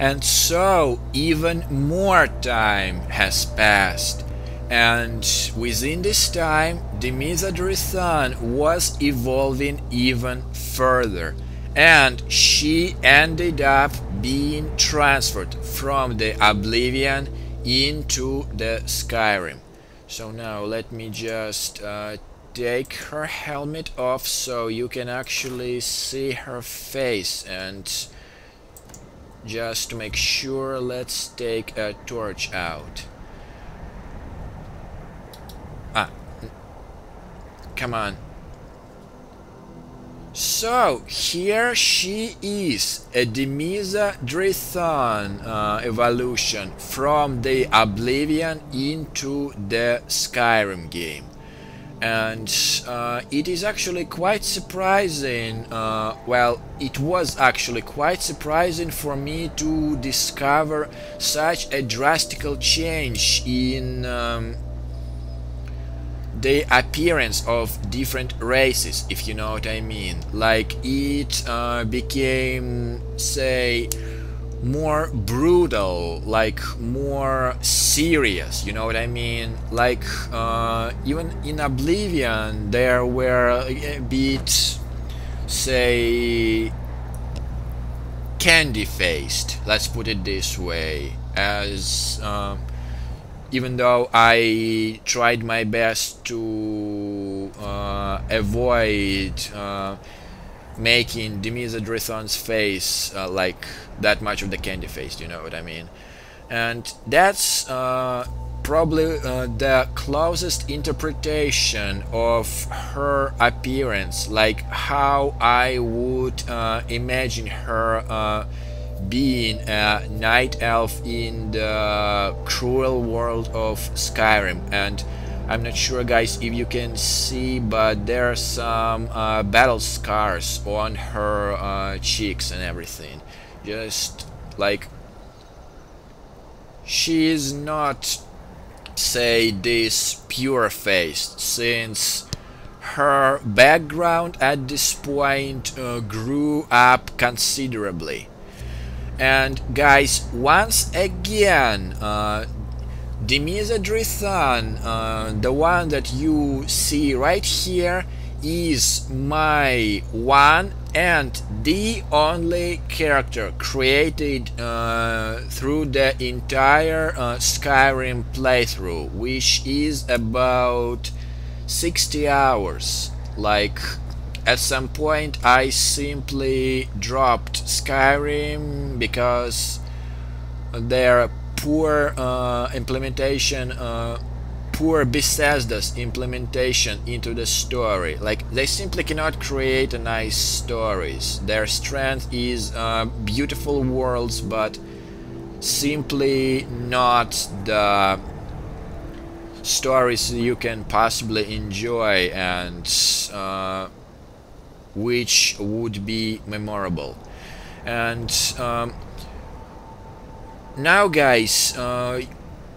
And so even more time has passed, and within this time Demizadrithan was evolving even further, and she ended up being transferred from the Oblivion into the Skyrim. So now let me just take her helmet off so you can actually see her face, and just to make sure, let's take a torch out. Ah, come on. So here she is, a Demizadrithan evolution from the Oblivion into the Skyrim game. And it is actually quite surprising, well, it was actually quite surprising for me to discover such a drastical change in the appearance of different races, if you know what I mean. Like, it became, say, more brutal, like more serious, you know what I mean? Like, even in Oblivion there were a bit, say, candy faced, let's put it this way, as even though I tried my best to avoid making Demizadrithan's face like that much of the candy face, you know what I mean? And that's probably the closest interpretation of her appearance, like how I would imagine her being a night elf in the cruel world of Skyrim. And I'm not sure, guys, if you can see, but there are some battle scars on her cheeks and everything. Just like, she is not, say, this pure-faced, since her background at this point grew up considerably. And guys, once again, Demizadrithan, the one that you see right here, is my one and the only character created through the entire Skyrim playthrough, which is about 60 hours. Like, at some point I simply dropped Skyrim because their poor implementation, poor Bethesda's implementation into the story. Like, they simply cannot create nice stories. Their strength is beautiful worlds, but simply not the stories you can possibly enjoy and which would be memorable. And now, guys,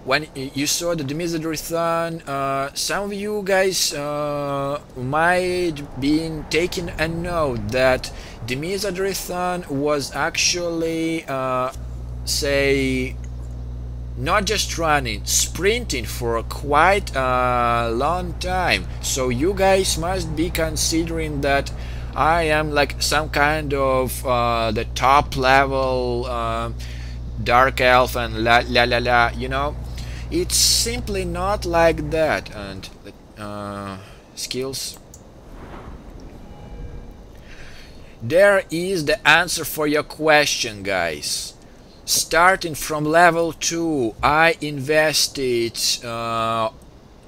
when you saw the Demizadrithan, some of you guys might be taking a note that Demizadrithan was actually, say, not just running, sprinting for quite a long time. So you guys must be considering that I am like some kind of the top level dark elf and la la la la, you know. It's simply not like that. And skills, there is the answer for your question, guys. Starting from level 2, I invested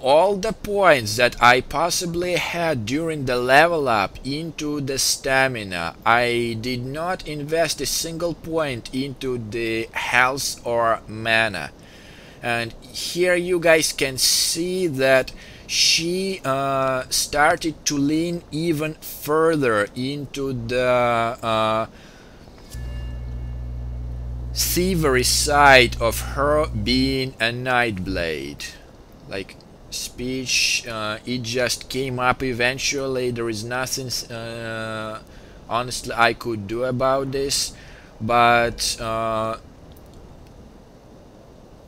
all the points that I possibly had during the level up into the stamina. I did not invest a single point into the health or mana. And here you guys can see that she started to lean even further into the thievery side of her being a Nightblade. Like, speech, it just came up eventually. There is nothing honestly I could do about this, but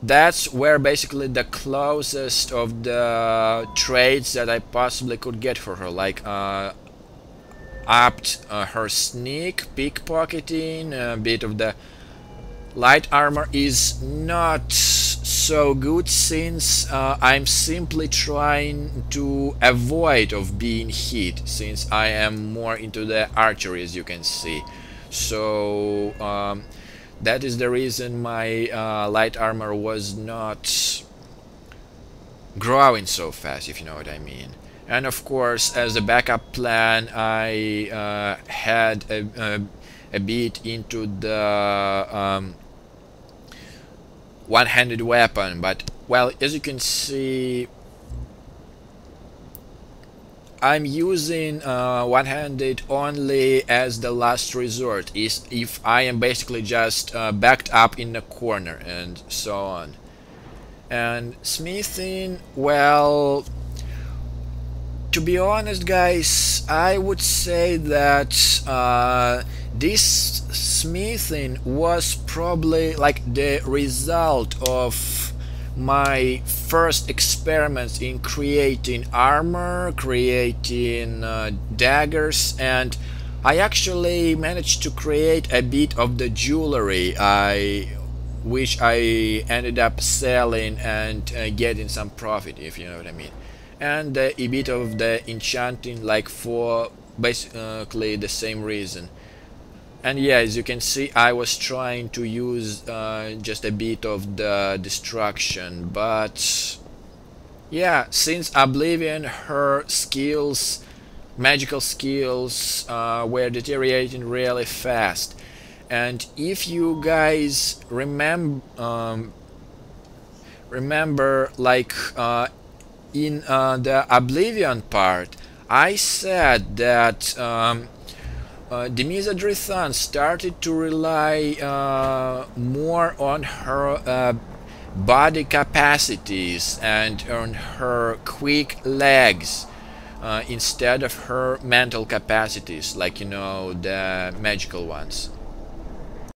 that's where basically the closest of the traits that I possibly could get for her, like upped her sneak, pickpocketing, a bit of the light armor is not so good, since I'm simply trying to avoid of being hit, since I am more into the archery, as you can see. So that is the reason my light armor was not growing so fast, if you know what I mean. And of course, as a backup plan, I had a bit into the one-handed weapon, but well, as you can see, I'm using one-handed only as the last resort, is if I am basically just backed up in a corner and so on. And smithing, well, to be honest guys, I would say that this smithing was probably like the result of my first experiments in creating armor, creating daggers, and I actually managed to create a bit of the jewelry which I ended up selling and getting some profit, if you know what I mean. And a bit of the enchanting, like for basically the same reason. And yeah, as you can see, I was trying to use just a bit of the destruction, but yeah, since Oblivion, her skills, magical skills, were deteriorating really fast. And if you guys remember, like in the Oblivion part, I said that Demisodrithan started to rely more on her body capacities and on her quick legs instead of her mental capacities, like, you know, the magical ones.